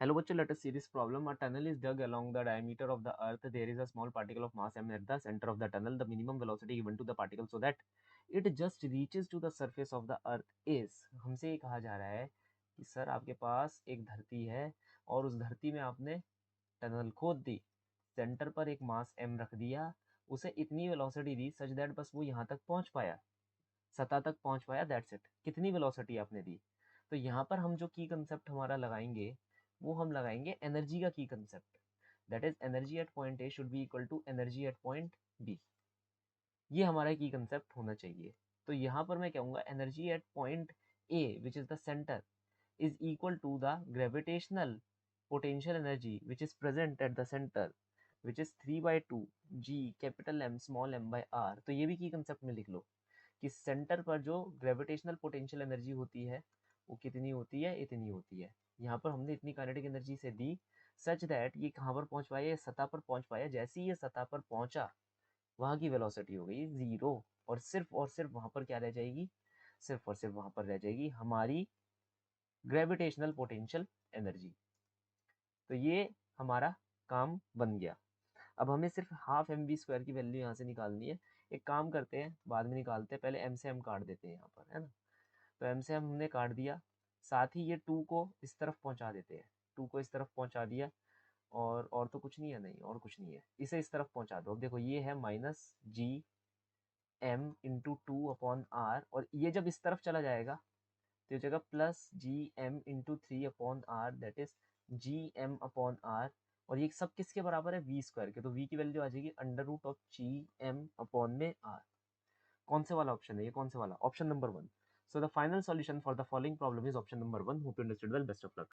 Hello, bachcho, let us see this problem. A tunnel is dug along the diameter of the earth. There is a small particle of mass m at the center of the tunnel. The minimum velocity given to the particle so that it just reaches to the surface of the earth is. हमसे ये कहा जा रहा है कि sir आपके पास एक धरती है और उस धरती में आपने टनल खोद दी, सेंटर पर एक मास m रख दिया, उसे इतनी वेलोसिटी दी सच दैट बस वो यहाँ तक पहुँच पाया, सतह तक पहुँच पाया, दैट्स इट। कितनी वेलोसिटी आपने दी? तो यहाँ पर हम जो की कंसेप्ट हमारा लगाएंगे वो हम लगाएंगे एनर्जी का की concept, that is energy at point A should be equal to energy at point B. ये हमारा की कंसेप्ट होना चाहिए। तो यहाँ पर मैं कहूँगा energy at point A which is the centre is equal to the gravitational potential energy which is present at the center which is 3 by 2 g capital M small m by r। तो ये भी की concept में लिख लो कि centre पर जो gravitational potential energy होती है वो कितनी होती है, इतनी होती है। यहाँ पर हमने इतनी काइनेटिक एनर्जी से दी सच दैट ये कहाँ पर पहुँच पाया, ये सतह पर पहुँच पाया। जैसे ही ये सतह पर पहुँचा वहाँ की वेलोसिटी हो गई 0 और सिर्फ वहाँ पर क्या रह जाएगी, सिर्फ और सिर्फ वहाँ पर रह जाएगी हमारी ग्रेविटेशनल पोटेंशियल एनर्जी। तो ये हमारा काम बन गया। अब हमें सिर्फ हाफ एम वी स्क्वायर की वैल्यू यहाँ से निकालनी है। एक काम करते हैं, बाद में निकालते हैं, पहले एम से एम काट देते हैं यहाँ पर, है ना। तो एम से एम हमने काट दिया, साथ ही ये 2 को इस तरफ पहुँचा देते हैं, 2 को इस तरफ पहुँचा दिया और तो कुछ नहीं है, नहीं और कुछ नहीं है, इसे इस तरफ पहुँचा दो। अब देखो ये है माइनस जी एम इंटू 2/r और ये जब इस तरफ चला जाएगा तो जगह plus G M into 3/r that is G M upon R. और ये सब किसके बराबर है, वी स्क्वायर के। तो वी की वैल्यू आ जाएगी under root of G M upon में आर। कौन से वाला ऑप्शन है ये, कौन से वाला, option number 1। So the final solution for the following problem is option number 1। Hope you understood well, best of luck.